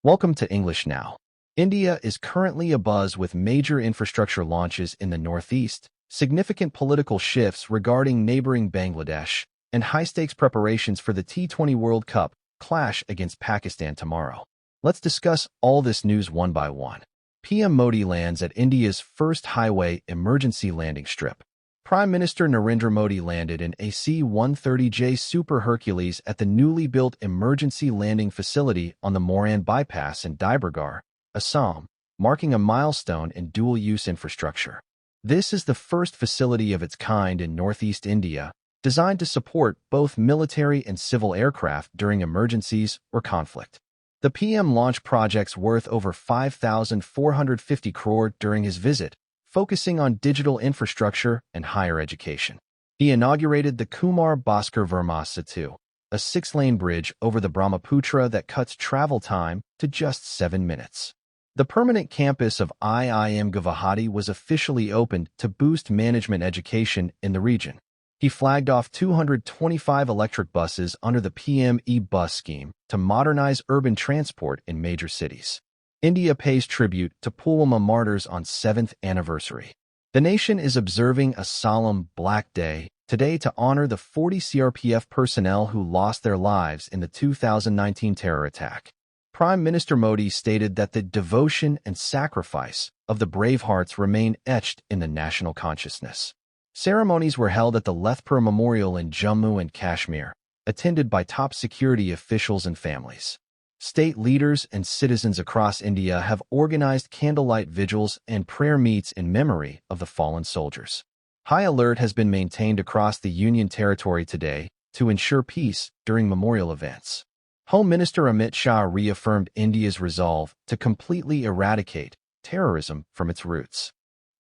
Welcome to English Now. India is currently abuzz with major infrastructure launches in the northeast, significant political shifts regarding neighboring Bangladesh, and high-stakes preparations for the T20 World Cup clash against Pakistan tomorrow. Let's discuss all this news one by one. PM Modi lands at India's first highway emergency landing strip. Prime Minister Narendra Modi landed in a C-130J Super Hercules at the newly built emergency landing facility on the Moran Bypass in Dibrugarh, Assam, marking a milestone in dual-use infrastructure. This is the first facility of its kind in northeast India, designed to support both military and civil aircraft during emergencies or conflict. The PM launched projects worth over 5,450 crore during his visit, focusing on digital infrastructure and higher education. He inaugurated the Kumar Bhaskar Verma Setu, a 6-lane bridge over the Brahmaputra that cuts travel time to just 7 minutes. The permanent campus of IIM Guwahati was officially opened to boost management education in the region. He flagged off 225 electric buses under the PM e-bus scheme to modernize urban transport in major cities. India pays tribute to Pulwama martyrs on 7th anniversary. The nation is observing a solemn Black Day today to honor the 40 CRPF personnel who lost their lives in the 2019 terror attack. Prime Minister Modi stated that the devotion and sacrifice of the brave hearts remain etched in the national consciousness. Ceremonies were held at the Lethpur Memorial in Jammu and Kashmir, attended by top security officials and families. State leaders and citizens across India have organized candlelight vigils and prayer meets in memory of the fallen soldiers. High alert has been maintained across the Union territory today to ensure peace during memorial events. Home Minister Amit Shah reaffirmed India's resolve to completely eradicate terrorism from its roots.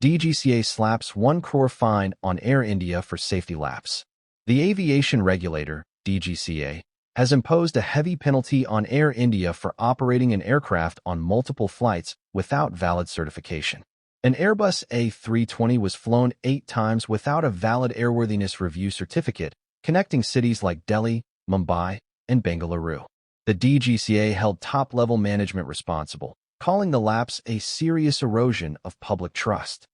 DGCA slaps 1 crore fine on Air India for safety lapse. The aviation regulator, DGCA, has imposed a heavy penalty on Air India for operating an aircraft on multiple flights without valid certification. An Airbus A320 was flown 8 times without a valid airworthiness review certificate, connecting cities like Delhi, Mumbai, and Bengaluru. The DGCA held top-level management responsible, calling the lapse a serious erosion of public trust.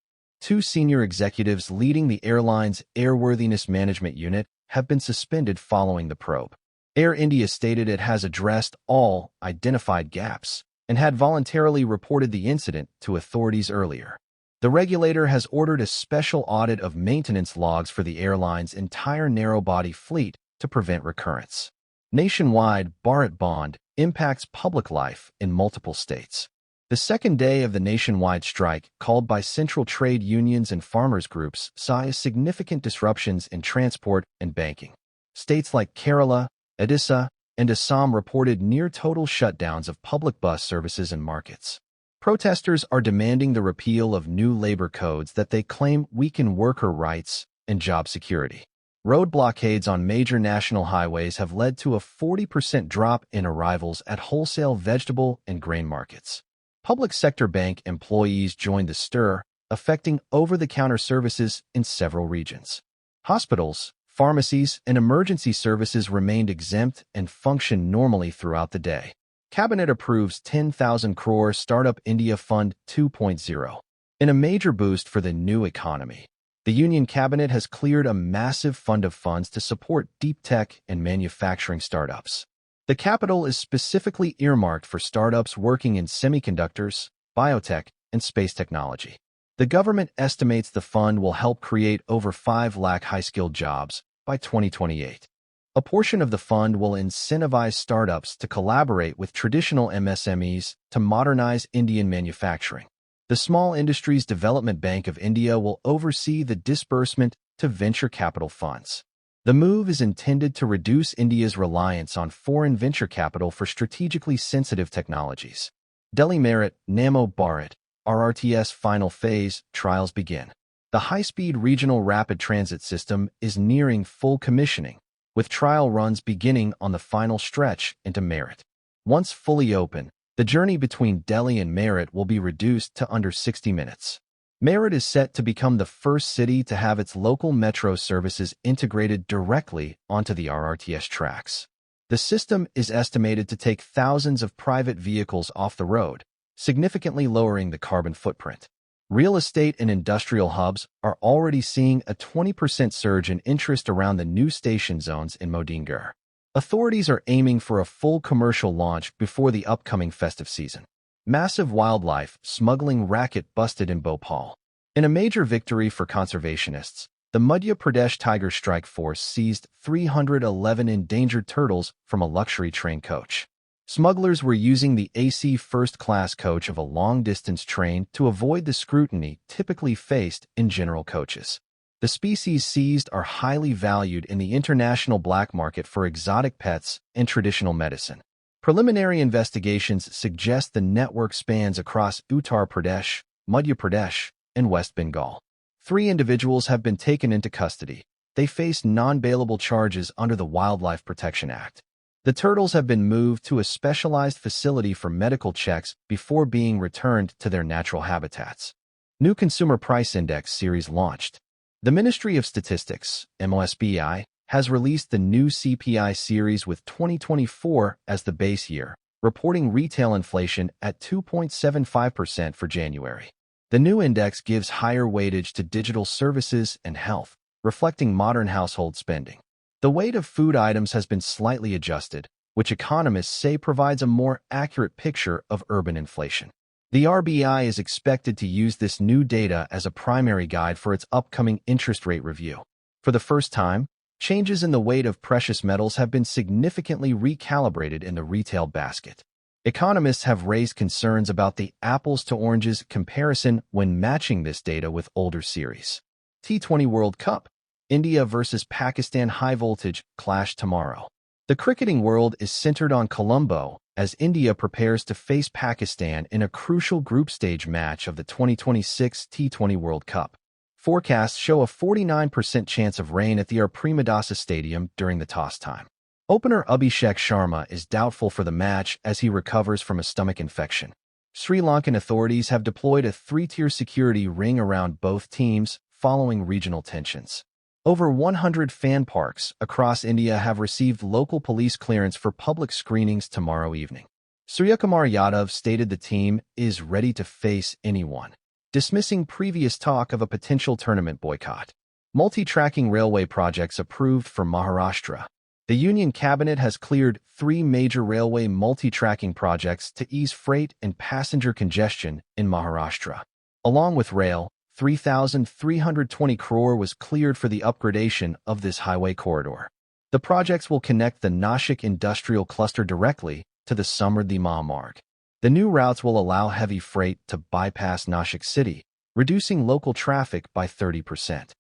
2 senior executives leading the airline's airworthiness management unit have been suspended following the probe. Air India stated it has addressed all identified gaps and had voluntarily reported the incident to authorities earlier. The regulator has ordered a special audit of maintenance logs for the airline's entire narrow-body fleet to prevent recurrence. Nationwide, Bharat Bandh impacts public life in multiple states. The second day of the nationwide strike, called by central trade unions and farmers' groups, saw significant disruptions in transport and banking. States like Kerala, Odisha, and Assam reported near-total shutdowns of public bus services and markets. Protesters are demanding the repeal of new labor codes that they claim weaken worker rights and job security. Road blockades on major national highways have led to a 40% drop in arrivals at wholesale vegetable and grain markets. Public sector bank employees joined the stir, affecting over-the-counter services in several regions. Hospitals, pharmacies, and emergency services remained exempt and functioned normally throughout the day. Cabinet approves 10,000 crore Startup India Fund 2.0. In a major boost for the new economy, the Union Cabinet has cleared a massive fund of funds to support deep tech and manufacturing startups. The capital is specifically earmarked for startups working in semiconductors, biotech, and space technology. The government estimates the fund will help create over 5 lakh high-skilled jobs by 2028. A portion of the fund will incentivize startups to collaborate with traditional MSMEs to modernize Indian manufacturing. The Small Industries Development Bank of India will oversee the disbursement to venture capital funds. The move is intended to reduce India's reliance on foreign venture capital for strategically sensitive technologies. Delhi Merit, Namo Bharat, RRTS final phase trials begin. The high-speed regional rapid transit system is nearing full commissioning, with trial runs beginning on the final stretch into Merit. Once fully open, the journey between Delhi and Merit will be reduced to under 60 minutes. Merit is set to become the first city to have its local metro services integrated directly onto the RRTS tracks. The system is estimated to take thousands of private vehicles off the road, significantly lowering the carbon footprint. Real estate and industrial hubs are already seeing a 20% surge in interest around the new station zones in Modingar. Authorities are aiming for a full commercial launch before the upcoming festive season. Massive wildlife smuggling racket busted in Bhopal. In a major victory for conservationists, the Madhya Pradesh Tiger Strike Force seized 311 endangered turtles from a luxury train coach. Smugglers were using the AC first-class coach of a long-distance train to avoid the scrutiny typically faced in general coaches. The species seized are highly valued in the international black market for exotic pets and traditional medicine. Preliminary investigations suggest the network spans across Uttar Pradesh, Madhya Pradesh, and West Bengal. 3 individuals have been taken into custody. They face non-bailable charges under the Wildlife Protection Act. The turtles have been moved to a specialized facility for medical checks before being returned to their natural habitats. New Consumer Price Index series launched. The Ministry of Statistics, MOSBI, has released the new CPI series with 2024 as the base year, reporting retail inflation at 2.75% for January. The new index gives higher weightage to digital services and health, reflecting modern household spending. The weight of food items has been slightly adjusted, which economists say provides a more accurate picture of urban inflation. The RBI is expected to use this new data as a primary guide for its upcoming interest rate review. For the first time, changes in the weight of precious metals have been significantly recalibrated in the retail basket. Economists have raised concerns about the apples to oranges comparison when matching this data with older series. T20 World Cup. India versus Pakistan high voltage clash tomorrow. The cricketing world is centered on Colombo as India prepares to face Pakistan in a crucial group stage match of the 2026 T20 World Cup. Forecasts show a 49% chance of rain at the Premadasa Stadium during the toss time. Opener Abhishek Sharma is doubtful for the match as he recovers from a stomach infection. Sri Lankan authorities have deployed a 3-tier security ring around both teams following regional tensions. Over 100 fan parks across India have received local police clearance for public screenings tomorrow evening. Suryakumar Yadav stated the team is ready to face anyone, dismissing previous talk of a potential tournament boycott. Multi-tracking railway projects approved for Maharashtra. The Union Cabinet has cleared 3 major railway multi-tracking projects to ease freight and passenger congestion in Maharashtra. Along with rail, 3,320 crore was cleared for the upgradation of this highway corridor. The projects will connect the Nashik industrial cluster directly to the Samruddhi Mahamarg. The new routes will allow heavy freight to bypass Nashik city, reducing local traffic by 30%.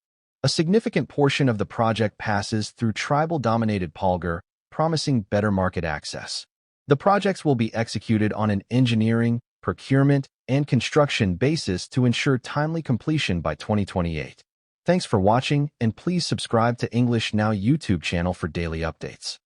A significant portion of the project passes through tribal-dominated Palghar, promising better market access. The projects will be executed on an engineering, procurement, and construction basis to ensure timely completion by 2028. Thanks for watching, and please subscribe to English Now YouTube channel for daily updates.